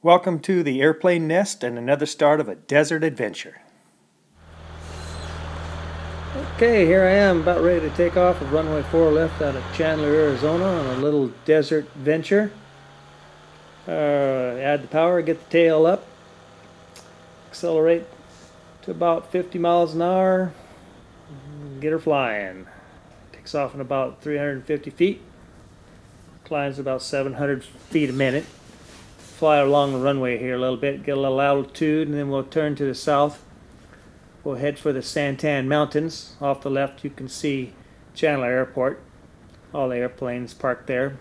Welcome to the airplane nest and another start of a desert adventure. Okay, here I am about ready to take off of runway 4 left out of Chandler, Arizona on a little desert venture. Add the power, get the tail up, accelerate to about 50 miles an hour, get her flying. Takes off in about 350 feet, climbs about 700 feet a minute. Fly along the runway here a little bit, get a little altitude, and then we'll turn to the south. We'll head for the Santan Mountains. Off the left you can see Chandler Airport. All the airplanes parked there.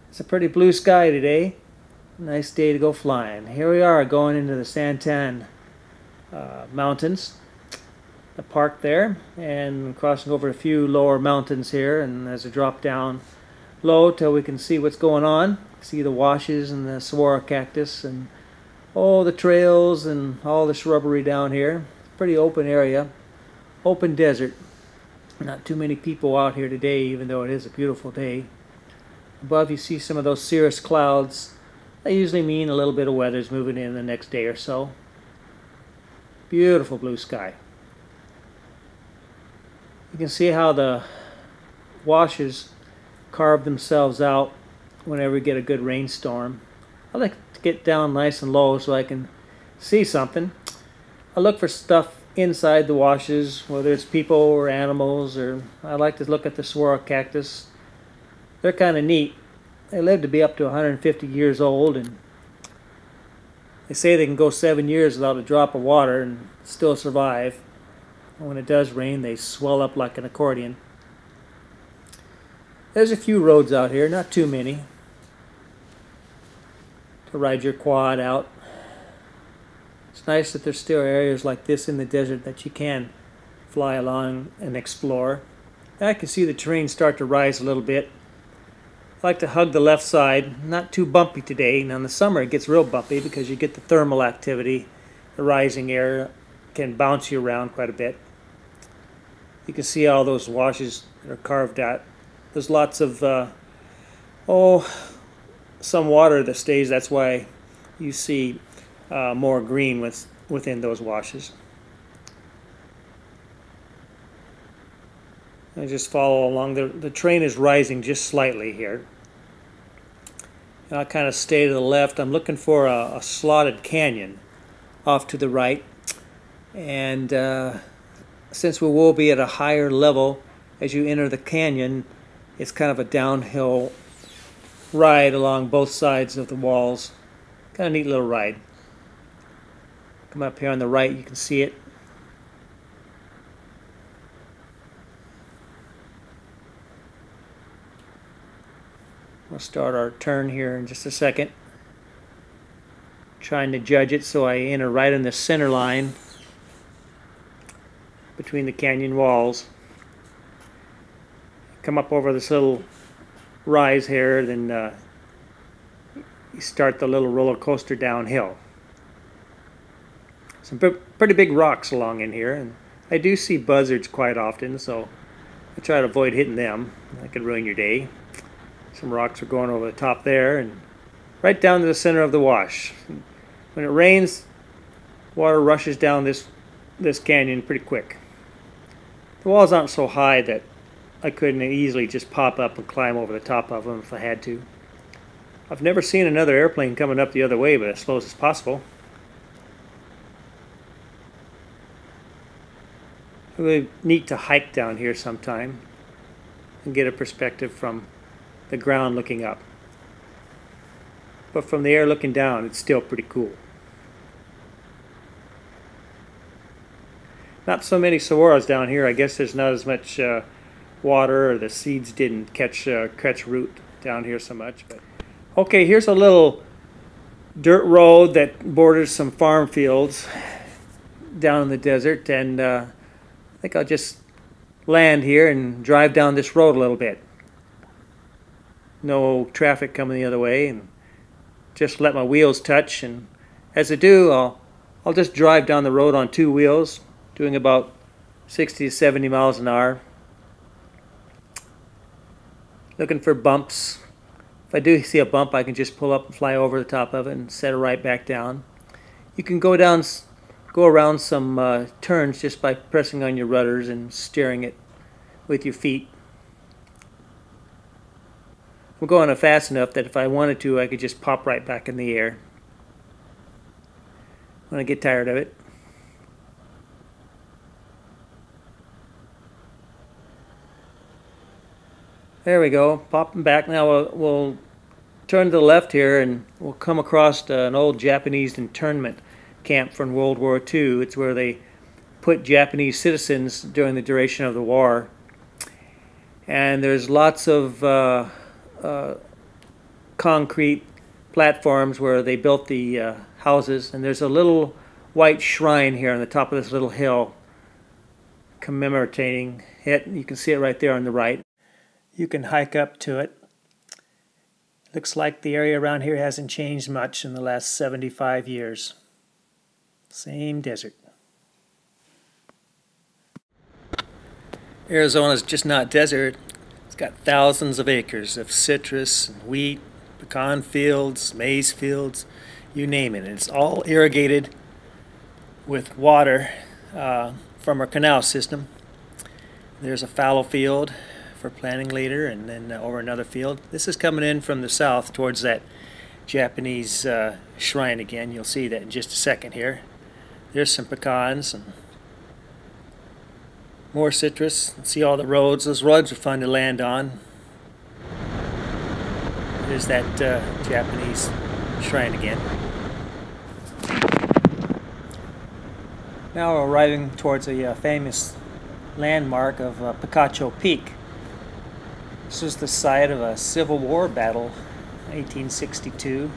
It's a pretty blue sky today. Nice day to go flying. Here we are going into the Santan Mountains. The park there, and crossing over a few lower mountains here, and as a drop down low till we can see what's going on. See the washes and the saguaro cactus and all the trails and all the shrubbery down here. Pretty open area, open desert. Not too many people out here today, even though it is a beautiful day. Above you see some of those cirrus clouds. They usually mean a little bit of weather's moving in the next day or so. Beautiful blue sky. You can see how the washes carve themselves out whenever we get a good rainstorm. I like to get down nice and low so I can see something. I look for stuff inside the washes, whether it's people or animals, or I like to look at the saguaro cactus. They're kind of neat. They live to be up to 150 years old, and they say they can go 7 years without a drop of water and still survive. And when it does rain, they swell up like an accordion. There's a few roads out here, not too many, to ride your quad out. It's nice that there's still areas like this in the desert that you can fly along and explore. I can see the terrain start to rise a little bit. I like to hug the left side. Not too bumpy today. Now in the summer it gets real bumpy because you get the thermal activity. The rising air can bounce you around quite a bit. You can see all those washes that are carved out. There's lots of, some water that stays. That's why you see more green within those washes. I just follow along. The train is rising just slightly here. And I'll kind of stay to the left. I'm looking for a slotted canyon off to the right. And since we will be at a higher level as you enter the canyon, it's kind of a downhill ride along both sides of the walls. Kind of neat little ride. Come up here on the right, you can see it. We'll start our turn here in just a second. Trying to judge it so I enter right in the center line between the canyon walls. Come up over this little rise here, then you start the little roller coaster downhill. Some pretty big rocks along in here, and I do see buzzards quite often, so I try to avoid hitting them. That could ruin your day. Some rocks are going over the top there, and right down to the center of the wash. When it rains, water rushes down this canyon pretty quick. The walls aren't so high that I couldn't easily just pop up and climb over the top of them if I had to. I've never seen another airplane coming up the other way, but I suppose it's possible. Really neat to hike down here sometime and get a perspective from the ground looking up. But from the air looking down, it's still pretty cool. Not so many saguaros down here. I guess there's not as much water, or the seeds didn't catch root down here so much. But okay, here's a little dirt road that borders some farm fields down in the desert, and I think I'll just land here and drive down this road a little bit. No traffic coming the other way, and just let my wheels touch, and as I do, I'll just drive down the road on two wheels, doing about 60 to 70 miles an hour. Looking for bumps, If I do see a bump, I can just pull up and fly over the top of it and set it right back down. You can go around some turns just by pressing on your rudders and steering it with your feet. I'm going fast enough that if I wanted to, I could just pop right back in the air when I get tired of it. There we go, popping back. Now we'll turn to the left here and we'll come across an old Japanese internment camp from World War II. It's where they put Japanese citizens during the duration of the war. And there's lots of concrete platforms where they built the houses, and there's a little white shrine here on the top of this little hill commemorating it. You can see it right there on the right. You can hike up to it. Looks like the area around here hasn't changed much in the last 75 years. Same desert. Arizona's just not desert. It's got thousands of acres of citrus and wheat, pecan fields, maize fields, you name it. It's all irrigated with water from our canal system. There's a fallow field for planting later, and then over another field. This is coming in from the south towards that Japanese shrine again. You'll see that in just a second here. There's some pecans and more citrus. See all the roads. Those roads are fun to land on. There's that Japanese shrine again. Now we're arriving towards a famous landmark of Picacho Peak. This was the site of a Civil War battle, 1862.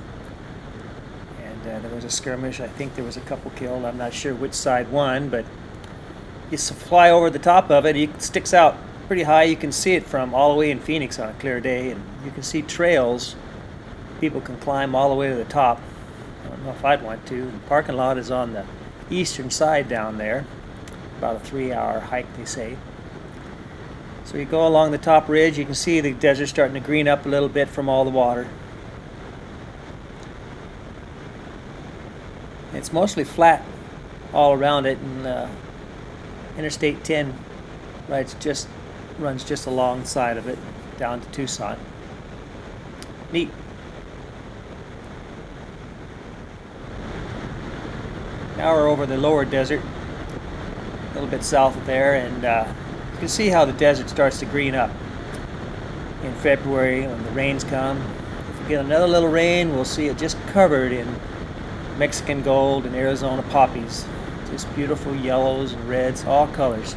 And there was a skirmish. I think there was a couple killed. I'm not sure which side won, but you fly over the top of it. It sticks out pretty high. You can see it from all the way in Phoenix on a clear day, and you can see trails. People can climb all the way to the top. I don't know if I'd want to. The parking lot is on the eastern side down there. About a 3-hour hike, they say. So you go along the top ridge. You can see the desert starting to green up a little bit from all the water. It's mostly flat all around it, and Interstate 10 runs just alongside of it down to Tucson. Neat. Now we're over the lower desert, a little bit south of there, and you can see how the desert starts to green up in February when the rains come. If we get another little rain, we'll see it just covered in Mexican gold and Arizona poppies. Just beautiful yellows and reds, all colors.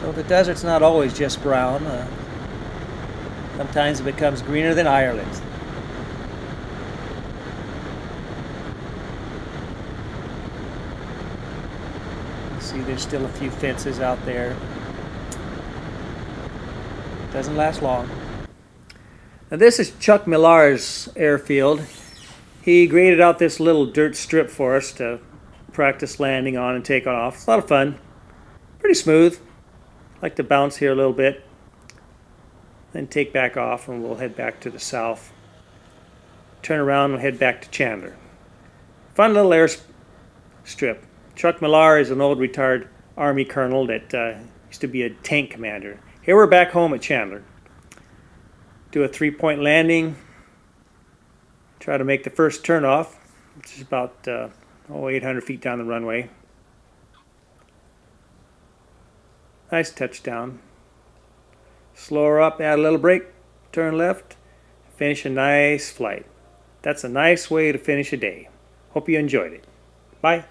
So the desert's not always just brown. Sometimes it becomes greener than Ireland. See, there's still a few fences out there. Doesn't last long. Now this is Chuck Millar's airfield. He graded out this little dirt strip for us to practice landing on and take off. It's a lot of fun. Pretty smooth. Like to bounce here a little bit. Then take back off, and we'll head back to the south. Turn around and head back to Chandler. Fun little airstrip. Chuck Millar is an old retired Army colonel that used to be a tank commander. Here we're back home at Chandler. Do a 3-point landing. Try to make the first turnoff, which is about 800 feet down the runway. Nice touchdown. Slow her up, add a little brake, turn left, finish a nice flight. That's a nice way to finish a day. Hope you enjoyed it. Bye.